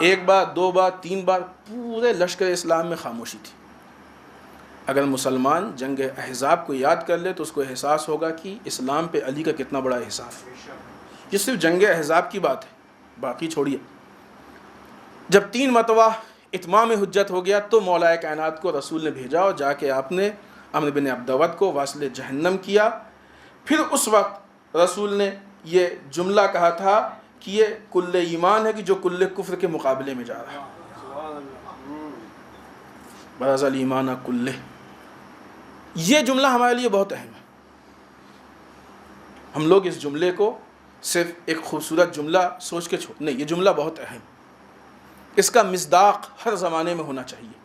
ایک بار، 2 بار، 3 بار، پورے لشکر اسلام میں خاموشی تھی۔ اگر مسلمان جنگ احزاب کو یاد کر لے تو اس کو احساس ہوگا کہ اسلام پہ علی کا کتنا بڑا احساس ہے۔ یہ صرف جنگ احزاب کی بات ہے، باقی چھوڑیے۔ جب 3 مرتبہ اتمام حجت ہو گیا تو مولا کائنات کو رسول نے بھیجا، اور جا کے آپ نے عمر بن عبدود کو واصل جہنم کیا۔ پھر اس وقت رسول نے یہ جملہ کہا تھا کہ یہ کل ایمان ہے کہ جو کل کفر کے مقابلے میں جا رہا ہے۔ برز الایمان کلہ، یہ جملہ ہمارے لیے بہت اہم ہے۔ ہم لوگ اس جملے کو صرف ایک خوبصورت جملہ سوچ کے چھوڑ نہیں، یہ جملہ بہت اہم، اس کا مصداق ہر زمانے میں ہونا چاہیے۔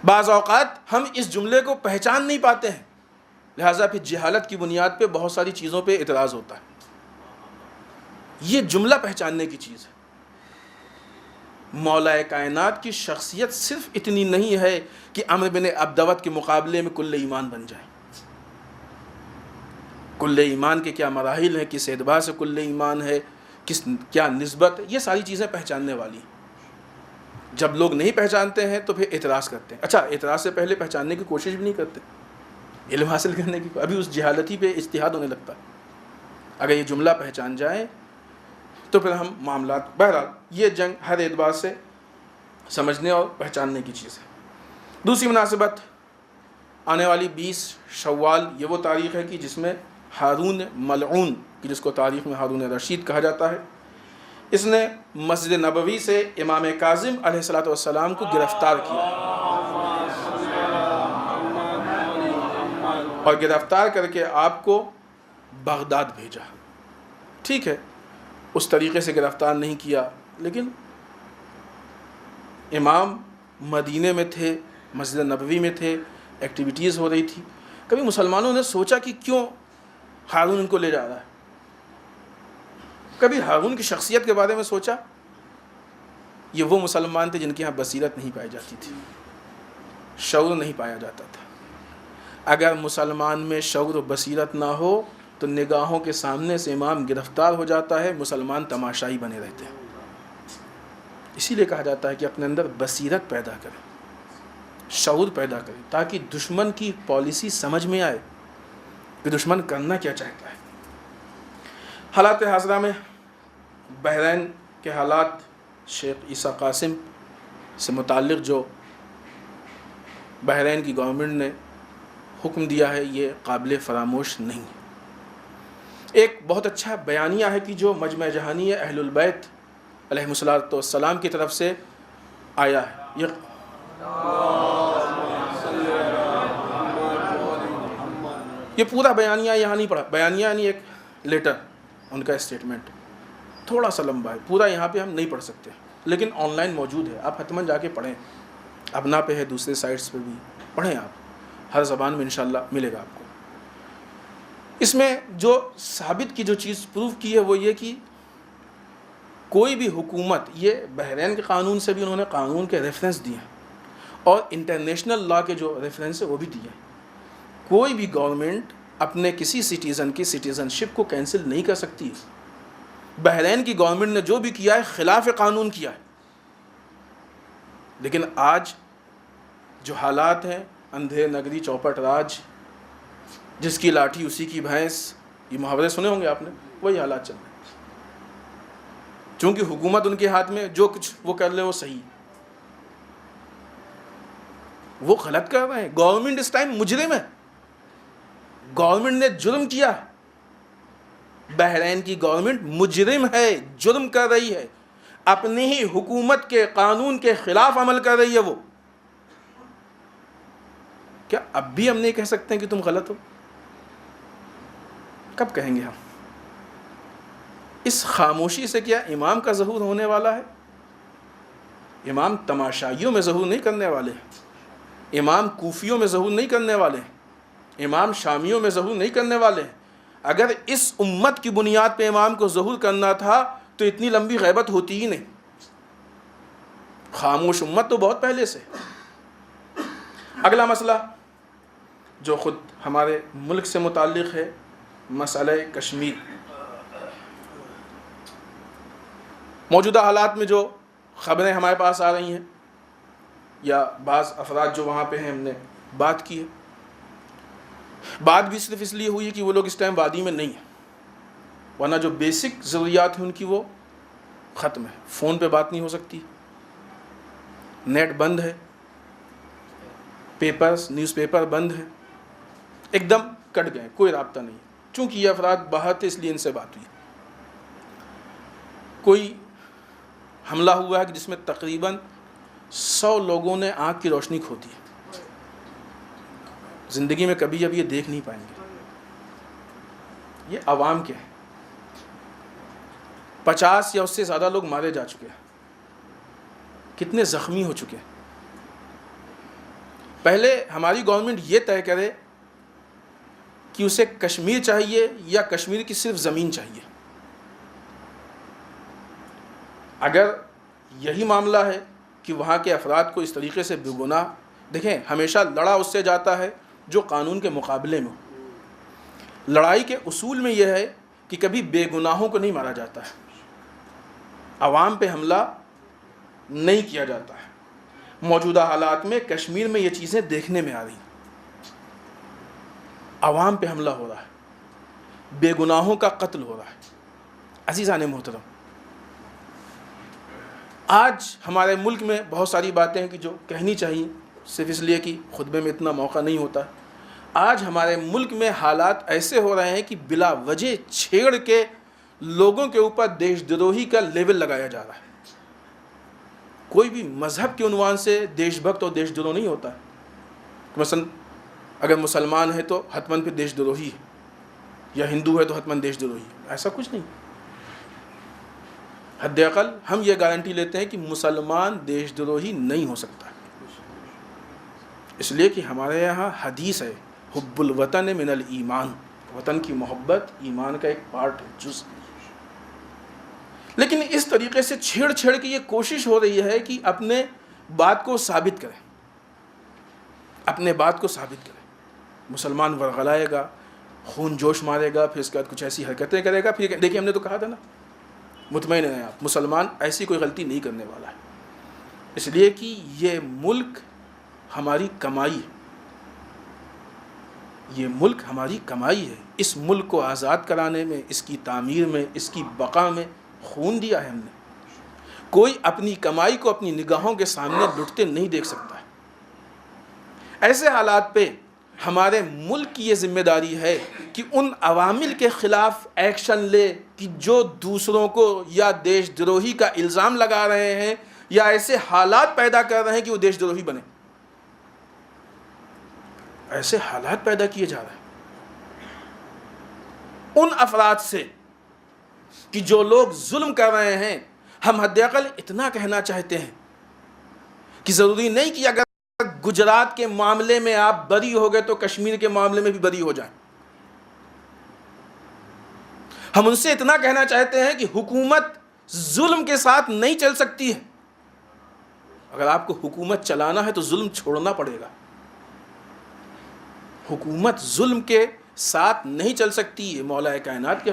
بعض اوقات ہم اس جملے کو پہچان نہیں پاتے ہیں، لہٰذا پھر جہالت کی بنیاد پہ بہت ساری چیزوں پہ اعتراض ہوتا ہے۔ یہ جملہ پہچاننے کی چیز ہے۔ مولا کائنات کی شخصیت صرف اتنی نہیں ہے کہ عمر بن عبدود کے مقابلے میں کل ایمان بن جائے۔ کل ایمان کے کیا مراحل ہیں، کس اعتبار سے کل ایمان ہے، کیا نسبت، یہ ساری چیزیں پہچاننے والی ہیں۔ جب لوگ نہیں پہچانتے ہیں تو پھر اعتراض کرتے ہیں۔ اچھا، اعتراض سے پہلے پہچاننے کی کوشش بھی نہیں کرتے، علم حاصل کرنے کی، ابھی اس جہالتی پہ اجتہاد ہونے لگتا ہے۔ اگر یہ جملہ پہچان جائے تو پھر ہم معاملات، بہرحال یہ جنگ ہر اعتبار سے سمجھنے اور پہچاننے کی چیز ہے۔ دوسری مناسبت آنے والی 20 شوال، یہ وہ تاریخ ہے کہ جس میں ہارون ملعون کی، جس کو تاریخ میں ہارون رشید کہا جاتا ہے، اس نے مسجد نبوی سے امام کاظم علیہ السلام کو گرفتار کیا اور گرفتار کر کے آپ کو بغداد بھیجا۔ ٹھیک ہے، اس طریقے سے گرفتار نہیں کیا، لیکن امام مدینے میں تھے، مسجد نبوی میں تھے، ایکٹیویٹیز ہو رہی تھی۔ کبھی مسلمانوں نے سوچا کہ کیوں ہارون ان کو لے جا رہا ہے؟ کبھی ہارون کی شخصیت کے بارے میں سوچا؟ یہ وہ مسلمان تھے جن کے ہاں بصیرت نہیں پائی جاتی تھی، شعور نہیں پایا جاتا تھا۔ اگر مسلمان میں شعور و بصیرت نہ ہو تو نگاہوں کے سامنے سے امام گرفتار ہو جاتا ہے، مسلمان تماشائی بنے رہتے ہیں۔ اسی لیے کہا جاتا ہے کہ اپنے اندر بصیرت پیدا کریں، شعور پیدا کریں، تاکہ دشمن کی پالیسی سمجھ میں آئے کہ دشمن کرنا کیا چاہتا ہے۔ حالات حاضرہ میں بحرین کے حالات، شیخ عیسیٰ قاسم سے متعلق جو بحرین کی گورنمنٹ نے حکم دیا ہے، یہ قابل فراموش نہیں ہے۔ ایک بہت اچھا بیانیہ ہے کہ جو مجمع جہانی اہل البیت علیہ السلام کی طرف سے آیا ہے۔ یہ پورا بیانیہ یہاں نہیں پڑھا، بیانیہ یعنی ایک لیٹر، ان کا اسٹیٹمنٹ تھوڑا سا لمبا ہے، پورا یہاں پہ ہم نہیں پڑھ سکتے، لیکن آن لائن موجود ہے، آپ حتماً جا کے پڑھیں، ابنا پہ ہے، دوسرے سائٹس پہ بھی پڑھیں، آپ ہر زبان میں انشاءاللہ ملے گا آپ کو۔ اس میں جو ثابت کی جو چیز پروف کی ہے وہ یہ کہ کوئی بھی حکومت، یہ بحرین کے قانون سے بھی انہوں نے قانون کے ریفرنس دیے ہیں اور انٹرنیشنل لا کے جو ریفرنس ہے وہ بھی دیے ہیں، کوئی بھی گورنمنٹ اپنے کسی سٹیزن کی سٹیزن شپ کو کینسل نہیں کر سکتی۔ بحرین کی گورنمنٹ نے جو بھی کیا ہے خلاف قانون کیا ہے، لیکن آج جو حالات ہیں، اندھے نگری چوپٹ راج، جس کی لاٹھی اسی کی بھینس، یہ محاورے سنے ہوں گے آپ نے، وہی حالات چل رہے ہیں۔ چونکہ حکومت ان کے ہاتھ میں، جو کچھ وہ کر لے وہ صحیح، وہ غلط کر رہے ہیں۔ گورنمنٹ اس ٹائم مجرم ہے، گورنمنٹ نے جرم کیا ہے، بحرین کی گورنمنٹ مجرم ہے، جرم کر رہی ہے، اپنی ہی حکومت کے قانون کے خلاف عمل کر رہی ہے۔ وہ کیا اب بھی ہم نہیں کہہ سکتے ہیں کہ تم غلط ہو؟ کب کہیں گے ہم؟ اس خاموشی سے کیا امام کا ظہور ہونے والا ہے؟ امام تماشائیوں میں ظہور نہیں کرنے والے ہیں، امام کوفیوں میں ظہور نہیں کرنے والے ہیں، امام شامیوں میں ظہور نہیں کرنے والے ہیں۔ اگر اس امت کی بنیاد پہ امام کو ظہور کرنا تھا تو اتنی لمبی غیبت ہوتی ہی نہیں، خاموش امت تو بہت پہلے سے۔ اگلا مسئلہ جو خود ہمارے ملک سے متعلق ہے، مسئلہ کشمیر۔ موجودہ حالات میں جو خبریں ہمارے پاس آ رہی ہیں یا بعض افراد جو وہاں پہ ہیں، ہم نے بات کی ہے، بات بھی صرف اس لیے ہوئی ہے کہ وہ لوگ اس ٹائم وادی میں نہیں ہیں، ورنہ جو بیسک ضروریات ہیں ان کی وہ ختم ہے۔ فون پہ بات نہیں ہو سکتی، نیٹ بند ہے، پیپرز نیوز پیپر بند ہے، ایک دم کٹ گئے، کوئی رابطہ نہیں۔ چونکہ یہ افراد باہر تھے اس لیے ان سے بات ہوئی۔ کوئی حملہ ہوا ہے کہ جس میں تقریباً 100 لوگوں نے آنکھ کی روشنی کھو دی، زندگی میں کبھی اب یہ دیکھ نہیں پائیں گے۔ یہ عوام کے ہیں، 50 یا اس سے زیادہ لوگ مارے جا چکے ہیں، کتنے زخمی ہو چکے ہیں۔ پہلے ہماری گورنمنٹ یہ طے کرے کہ اسے کشمیر چاہیے یا کشمیر کی صرف زمین چاہیے۔ اگر یہی معاملہ ہے کہ وہاں کے افراد کو اس طریقے سے بے گناہ، دیکھیں ہمیشہ لڑا اس سے جاتا ہے جو قانون کے مقابلے میں ہو۔ لڑائی کے اصول میں یہ ہے کہ کبھی بے گناہوں کو نہیں مارا جاتا ہے، عوام پہ حملہ نہیں کیا جاتا ہے۔ موجودہ حالات میں کشمیر میں یہ چیزیں دیکھنے میں آ رہی ہیں، عوام پہ حملہ ہو رہا ہے، بے گناہوں کا قتل ہو رہا ہے۔ عزیزان محترم، آج ہمارے ملک میں بہت ساری باتیں ہیں کہ جو کہنی چاہیے، صرف اس لیے کہ خطبے میں اتنا موقع نہیں ہوتا ہے۔ آج ہمارے ملک میں حالات ایسے ہو رہے ہیں کہ بلا وجہ چھیڑ کے لوگوں کے اوپر دیش دروہی کا لیول لگایا جا رہا ہے۔ کوئی بھی مذہب کے عنوان سے دیش بھکت اور دیش دروہ نہیں ہوتا ہے۔ مثلا اگر مسلمان ہے تو حتماً پھر دیش دروہی ہے، یا ہندو ہے تو حتماً دیش دروہی ہے، ایسا کچھ نہیں۔ حد اقل ہم یہ گارنٹی لیتے ہیں کہ مسلمان دیش دروہی نہیں ہو سکتا، اس لیے کہ ہمارے یہاں حدیث ہے، حب الوطن من الایمان، وطن کی محبت ایمان کا ایک پارٹ ہے، جز۔ لیکن اس طریقے سے چھیڑ چھیڑ کے یہ کوشش ہو رہی ہے کہ اپنے بات کو ثابت کریں، اپنے بات کو ثابت کریں۔ مسلمان ورغلائے گا، خون جوش مارے گا، پھر اس کے بعد کچھ ایسی حرکتیں کرے گا، پھر دیکھیے ہم نے تو کہا تھا نا، مطمئن ہیں آپ، مسلمان ایسی کوئی غلطی نہیں کرنے والا ہے، اس لیے کہ یہ ملک ہماری کمائی ہے، یہ ملک ہماری کمائی ہے۔ اس ملک کو آزاد کرانے میں، اس کی تعمیر میں، اس کی بقا میں خون دیا ہے ہم نے۔ کوئی اپنی کمائی کو اپنی نگاہوں کے سامنے لٹتے نہیں دیکھ سکتا ہے۔ ایسے حالات پہ ہمارے ملک کی یہ ذمہ داری ہے کہ ان عوامل کے خلاف ایکشن لے کہ جو دوسروں کو یا دیش دروہی کا الزام لگا رہے ہیں یا ایسے حالات پیدا کر رہے ہیں کہ وہ دیش دروہی بنے۔ ایسے حالات پیدا کیے جا رہے ہیں ان افراد سے کہ جو لوگ ظلم کر رہے ہیں۔ ہم حد اقل اتنا کہنا چاہتے ہیں کہ ضروری نہیں کہ اگر گجرات کے معاملے میں آپ بری ہو گئے تو کشمیر کے معاملے میں بھی بری ہو جائیں۔ ہم ان سے اتنا کہنا چاہتے ہیں کہ حکومت ظلم کے ساتھ نہیں چل سکتی ہے۔ اگر آپ کو حکومت چلانا ہے تو ظلم چھوڑنا پڑے گا۔ حکومت ظلم کے ساتھ نہیں چل سکتی ہے۔ مولا کائنات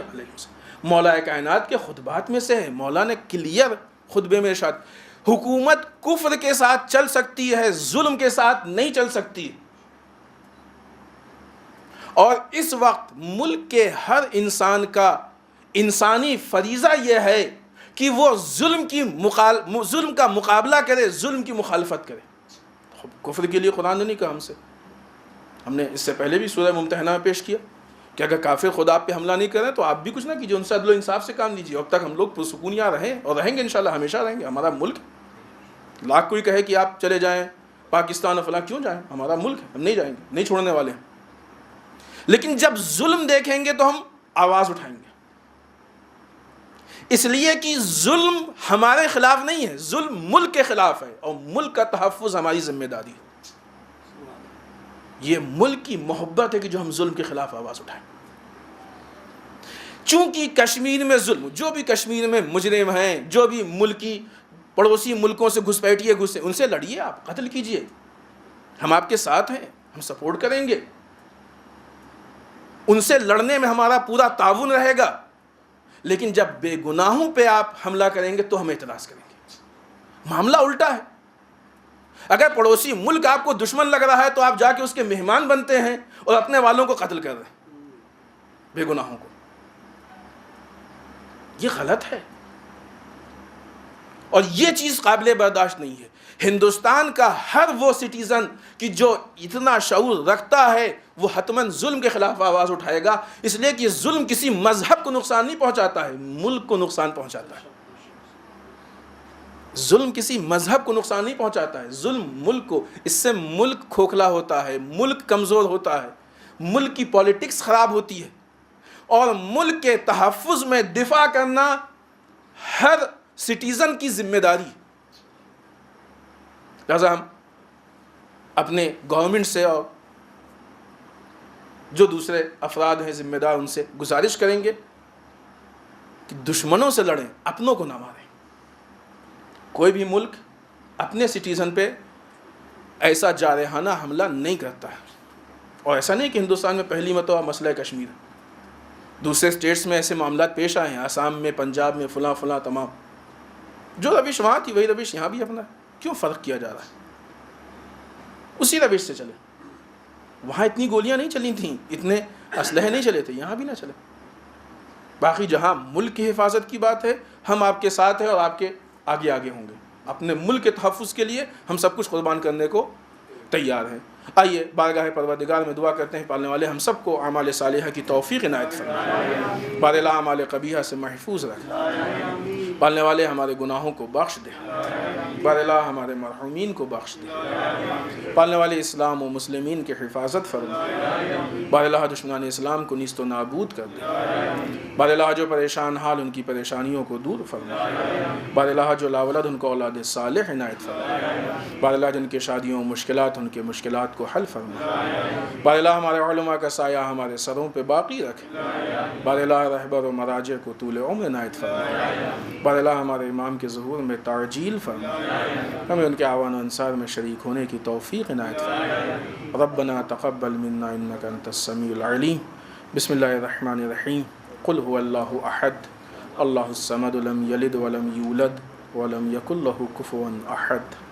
کے خطبات میں سے ہے، مولا نے کلیئر خطبے میں ارشاد، حکومت کفر کے ساتھ چل سکتی ہے، ظلم کے ساتھ نہیں چل سکتی۔ اور اس وقت ملک کے ہر انسان کا انسانی فریضہ یہ ہے کہ وہ ظلم کا مقابلہ کرے، ظلم کی مخالفت کرے۔ کفر کے لیے قرآن نے نہیں کہا ہم سے، ہم نے اس سے پہلے بھی سورہ ممتحنہ میں پیش کیا کہ اگر کافر خدا آپ پہ حملہ نہیں کریں تو آپ بھی کچھ نہ کیجیے، ان سے عدل و انصاف سے کام لیجیے۔ اب تک ہم لوگ پرسکون یہاں رہیں اور رہیں گے انشاءاللہ، ہمیشہ رہیں گے۔ ہمارا ملک لاکھ کوئی کہے کہ آپ چلے جائیں پاکستان اور فلاں، کیوں جائیں؟ ہمارا ملک ہے، ہم نہیں جائیں گے، نہیں چھوڑنے والے ہیں۔ لیکن جب ظلم دیکھیں گے تو ہم آواز اٹھائیں گے، اس لیے کہ ظلم ہمارے خلاف نہیں ہے، ظلم ملک کے خلاف ہے، اور ملک کا تحفظ ہماری ذمہ داری ہے۔ یہ ملک کی محبت ہے کہ جو ہم ظلم کے خلاف آواز اٹھائیں۔ چونکہ کشمیر میں ظلم، جو بھی کشمیر میں مجرم ہیں، جو بھی ملکی پڑوسی ملکوں سے گھسپیٹیے گھسے، ان سے لڑیے، آپ قتل کیجئے، ہم آپ کے ساتھ ہیں، ہم سپورٹ کریں گے، ان سے لڑنے میں ہمارا پورا تعاون رہے گا۔ لیکن جب بے گناہوں پہ آپ حملہ کریں گے تو ہم اعتراض کریں گے۔ معاملہ الٹا ہے، اگر پڑوسی ملک آپ کو دشمن لگ رہا ہے تو آپ جا کے اس کے مہمان بنتے ہیں اور اپنے والوں کو قتل کر رہے ہیں، بے گناہوں کو۔ یہ غلط ہے اور یہ چیز قابل برداشت نہیں ہے۔ ہندوستان کا ہر وہ سٹیزن کہ جو اتنا شعور رکھتا ہے وہ حتماً ظلم کے خلاف آواز اٹھائے گا، اس لیے کہ ظلم کسی مذہب کو نقصان نہیں پہنچاتا ہے، ملک کو نقصان پہنچاتا ہے۔ ظلم کسی مذہب کو نقصان نہیں پہنچاتا ہے، ظلم ملک کو، اس سے ملک کھوکھلا ہوتا ہے، ملک کمزور ہوتا ہے، ملک کی پالیٹکس خراب ہوتی ہے، اور ملک کے تحفظ میں دفاع کرنا ہر سٹیزن کی ذمہ داری ہے۔ لہذا ہم اپنے گورنمنٹ سے اور جو دوسرے افراد ہیں ذمہ دار، ان سے گزارش کریں گے کہ دشمنوں سے لڑیں، اپنوں کو نہ ماریں۔ کوئی بھی ملک اپنے سٹیزن پہ ایسا جارحانہ حملہ نہیں کرتا ہے، اور ایسا نہیں کہ ہندوستان میں پہلی مرتبہ مسئلہ کشمیر، دوسرے اسٹیٹس میں ایسے معاملات پیش آئے ہیں، آسام میں، پنجاب میں، فلاں فلاں تمام۔ جو روش وہاں تھی وہی روش یہاں بھی اپنا ہے، کیوں فرق کیا جا رہا ہے؟ اسی روش سے چلے۔ وہاں اتنی گولیاں نہیں چلی تھیں، اتنے اسلحے نہیں چلے تھے، یہاں بھی نہ چلے۔ باقی جہاں ملک کی حفاظت کی بات ہے، ہم آپ کے ساتھ ہیں اور آپ کے آگے آگے ہوں گے. اپنے ملک کے تحفظ کے لیے ہم سب کچھ قربان کرنے کو تیار ہیں. آئیے بارگاہ پروردگار میں دعا کرتے ہیں پالنے والے ہم سب کو اعمال صالحہ کی توفیق عنایت فرمائے. بار اللہ اعمال قبیحہ سے محفوظ رکھے. پالنے والے ہمارے گناہوں کو بخش دے. بار اللہ ہمارے مرحومین کو بخش دے. پالنے والے اسلام و مسلمین کی حفاظت فرمائے. بار اللہ دشمنان اسلام کو نیست و نابود کر دے. بار اللہ جو پریشان حال ان کی پریشانیوں کو دور فرمائے. بار اللہ جو لاولد ان کو اولاد صالح عنایت فرمائے. بار اللہ جن کے شادیوں و مشکلات ان کے مشکلات کو حل فرمائے. بار اللہ ہمارے علماء کا سایہ ہمارے سروں پہ باقی رکھے. بار اللہ رہبر و مراجع کو طول عمر عنایت فرمائے. بار اللہ ہمارے امام کے ظہور میں تعجیل فرمائے. ہمیں ان کے اعوان و انصار میں شریک ہونے کی توفیق عنایت فرمائے. ربنا تقبل منا انك انت السمیع العلیم. بسم اللہ الرحمن الرحیم. قل هو اللہ احد اللہ الصمد لم یلد ولم یولد ولم یکن له کفوا احد.